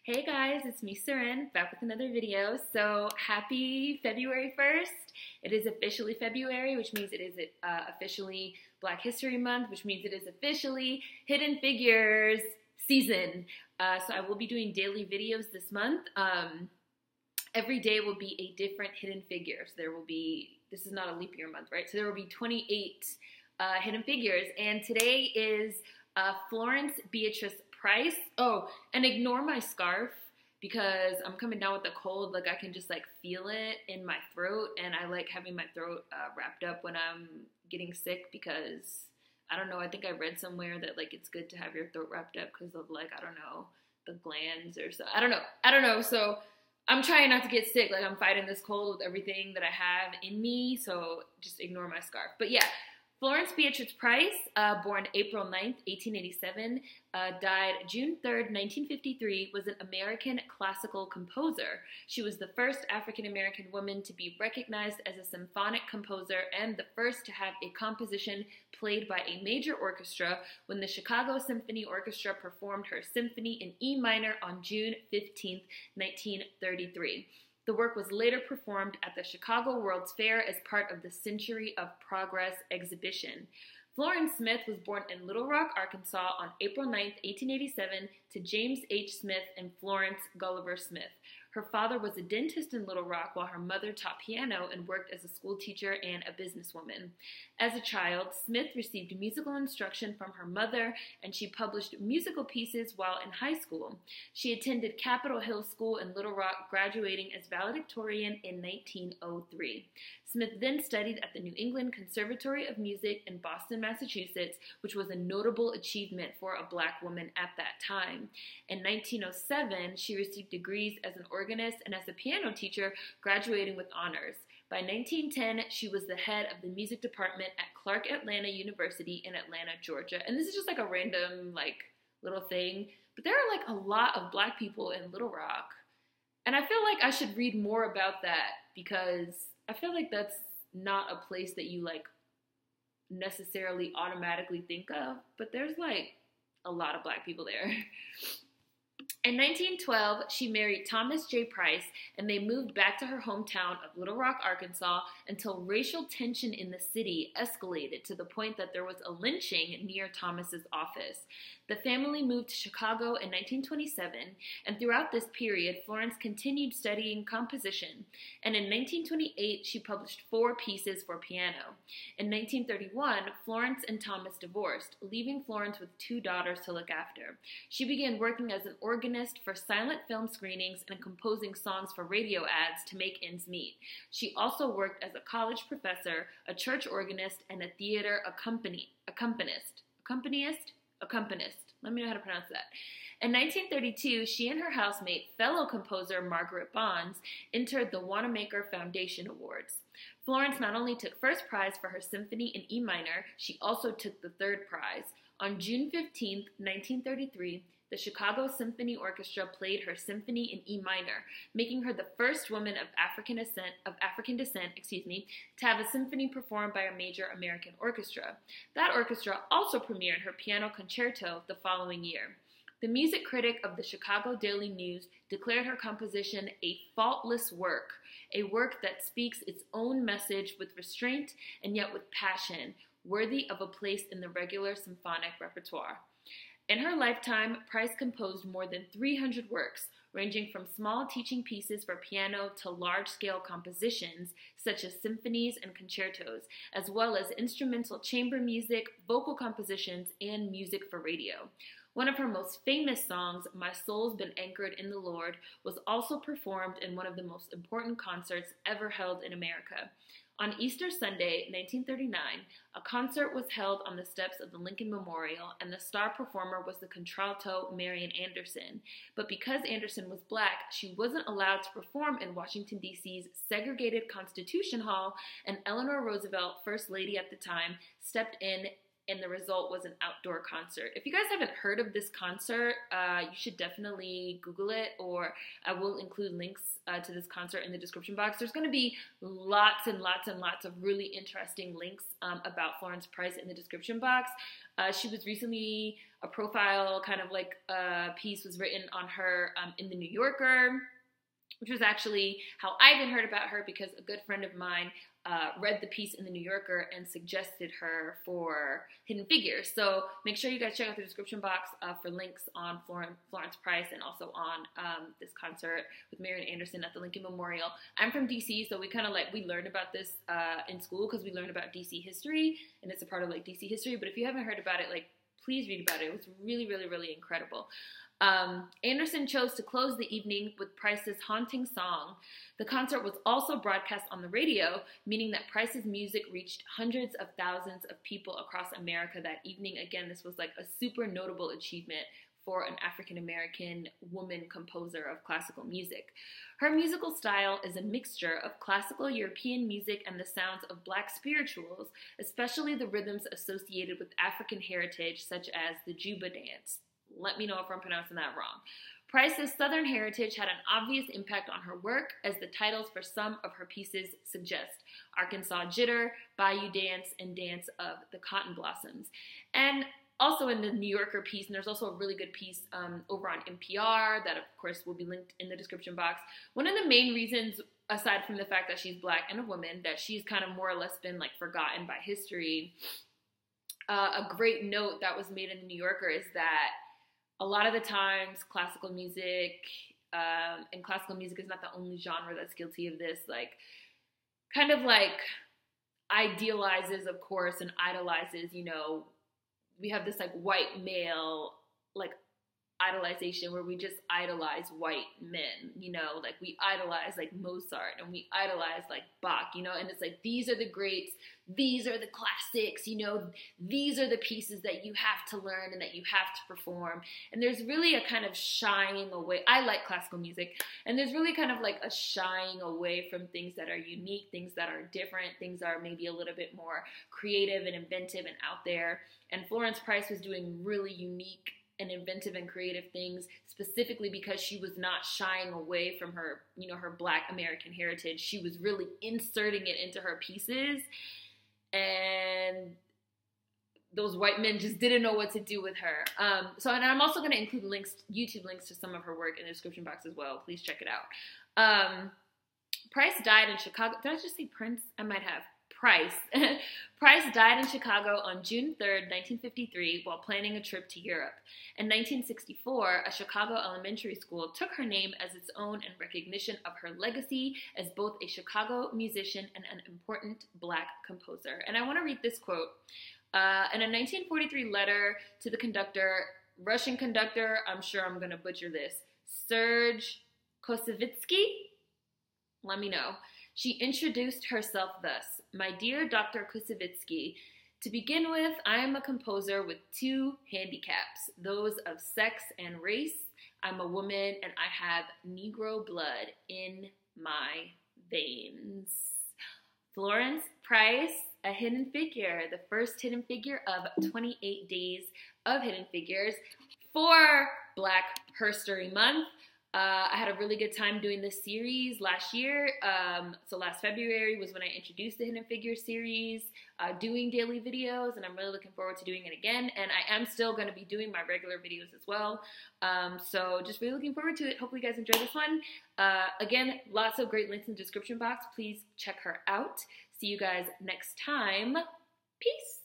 Hey guys, it's me, Seren, back with another video. So happy February 1st. It is officially February, which means it is officially Black History Month, which means it is officially Hidden Figures season. So I will be doing daily videos this month. Every day will be a different hidden figure. So this is not a leap year month, right? So there will be 28 hidden figures. And today is Florence Beatrice Price. Oh, and ignore my scarf because I'm coming down with a cold. Like I can just like feel it in my throat, and I like having my throat wrapped up when I'm getting sick because I don't know. I think I read somewhere that like it's good to have your throat wrapped up because of like I don't know the glands or so. I don't know. So I'm trying not to get sick. Like I'm fighting this cold with everything that I have in me. So just ignore my scarf. But yeah. Florence Beatrice Price, born April 9th, 1887, died June 3rd, 1953, was an American classical composer. She was the first African-American woman to be recognized as a symphonic composer and the first to have a composition played by a major orchestra when the Chicago Symphony Orchestra performed her symphony in E minor on June 15th, 1933. The work was later performed at the Chicago World's Fair as part of the Century of Progress exhibition. Florence Smith was born in Little Rock, Arkansas on April 9, 1887 to James H. Smith and Florence Gulliver Smith. Her father was a dentist in Little Rock while her mother taught piano and worked as a school teacher and a businesswoman. As a child, Smith received musical instruction from her mother, and she published musical pieces while in high school. She attended Capitol Hill School in Little Rock, graduating as valedictorian in 1903. Smith then studied at the New England Conservatory of Music in Boston, Massachusetts, which was a notable achievement for a Black woman at that time. In 1907, she received degrees as an organist and as a piano teacher, graduating with honors. By 1910, she was the head of the music department at Clark Atlanta University in Atlanta, Georgia. And this is just like a random, like, little thing. But there are, like, a lot of Black people in Little Rock. And I feel like I should read more about that because I feel like that's not a place that you, like, necessarily automatically think of. But there's, like, a lot of Black people there. In 1912, she married Thomas J. Price, and they moved back to her hometown of Little Rock, Arkansas, until racial tension in the city escalated to the point that there was a lynching near Thomas's office. The family moved to Chicago in 1927, and throughout this period, Florence continued studying composition. And in 1928, she published 4 pieces for piano. In 1931, Florence and Thomas divorced, leaving Florence with 2 daughters to look after. She began working as an organist for silent film screenings and composing songs for radio ads to make ends meet. She also worked as a college professor, a church organist, and a theater accompanist. Let me know how to pronounce that. In 1932, she and her housemate, fellow composer Margaret Bonds, entered the Wanamaker Foundation Awards. Florence not only took first prize for her symphony in E minor, she also took the 3rd prize. On June 15, 1933, the Chicago Symphony Orchestra played her symphony in E minor, making her the first woman of African descent, to have a symphony performed by a major American orchestra. That orchestra also premiered her Piano Concerto the following year. The music critic of the Chicago Daily News declared her composition a faultless work, a work that speaks its own message with restraint and yet with passion, worthy of a place in the regular symphonic repertoire. In her lifetime, Price composed more than 300 works, ranging from small teaching pieces for piano to large-scale compositions, such as symphonies and concertos, as well as instrumental chamber music, vocal compositions, and music for radio. One of her most famous songs, My Soul's Been Anchored in the Lord, was also performed in one of the most important concerts ever held in America. On Easter Sunday, 1939, a concert was held on the steps of the Lincoln Memorial, and the star performer was the contralto Marian Anderson. But because Anderson was Black, she wasn't allowed to perform in Washington, D.C.'s segregated Constitution Hall, and Eleanor Roosevelt, First Lady at the time, stepped in, and the result was an outdoor concert. If you guys haven't heard of this concert, you should definitely Google it, or I will include links to this concert in the description box. There's going to be lots and lots and lots of really interesting links about Florence Price in the description box. She was recently a profile kind of like a piece was written on her in the New Yorker, which was actually how I even heard about her because a good friend of mine read the piece in the New Yorker and suggested her for Hidden Figures. So make sure you guys check out the description box for links on Florence Price and also on this concert with Marian Anderson at the Lincoln Memorial. I'm from DC, so we kind of like, we learned about this in school because we learned about DC history, and it's a part of like DC history. But if you haven't heard about it, like, please read about it. It was really, really, really incredible. Anderson chose to close the evening with Price's haunting song. The concert was also broadcast on the radio, meaning that Price's music reached hundreds of thousands of people across America that evening. Again, this was like a super notable achievement for an African-American woman composer of classical music. Her musical style is a mixture of classical European music and the sounds of Black spirituals, especially the rhythms associated with African heritage, such as the Juba dance. Let me know if I'm pronouncing that wrong. Price's Southern heritage had an obvious impact on her work, as the titles for some of her pieces suggest: Arkansas Jitter, Bayou Dance, and Dance of the Cotton Blossoms. And also in the New Yorker piece, and there's also a really good piece over on NPR that, of course, will be linked in the description box. One of the main reasons, aside from the fact that she's Black and a woman, that she's kind of more or less been like forgotten by history, a great note that was made in the New Yorker is that a lot of the times classical music, and classical music is not the only genre that's guilty of this, like kind of like idealizes, of course, and idolizes, you know, we have this like white male like idolization where we just idolize white men, you know, like we idolize like Mozart and we idolize like Bach, you know, and it's like, these are the greats, these are the classics, you know, these are the pieces that you have to learn and that you have to perform. And there's really a kind of shying away. I like classical music, and there's really kind of like a shying away from things that are unique, things that are different, things that are maybe a little bit more creative and inventive and out there. And Florence Price was doing really unique and inventive and creative things, specifically because she was not shying away from her, you know, her Black American heritage. She was really inserting it into her pieces, and those white men just didn't know what to do with her. And I'm also going to include links, YouTube links to some of her work in the description box as well. Please check it out. Price died in Chicago. Did I just say Prince? I might have. Price. Price died in Chicago on June 3rd, 1953, while planning a trip to Europe. In 1964, a Chicago elementary school took her name as its own in recognition of her legacy as both a Chicago musician and an important Black composer. And I want to read this quote. In a 1943 letter to the conductor, Russian conductor, I'm sure I'm going to butcher this, Serge Kosevitsky? Let me know. She introduced herself thus: "My dear Dr. Kosevitsky, to begin with, I am a composer with two handicaps, those of sex and race. I'm a woman and I have Negro blood in my veins." Florence Price, a hidden figure, the first hidden figure of 28 days of Hidden Figures for Black History Month. I had a really good time doing this series last year. So last February was when I introduced the Hidden Figures series, doing daily videos, and I'm really looking forward to doing it again. And I am still going to be doing my regular videos as well. So just really looking forward to it. Hopefully you guys enjoy this one. Again, lots of great links in the description box. Please check her out. See you guys next time. Peace.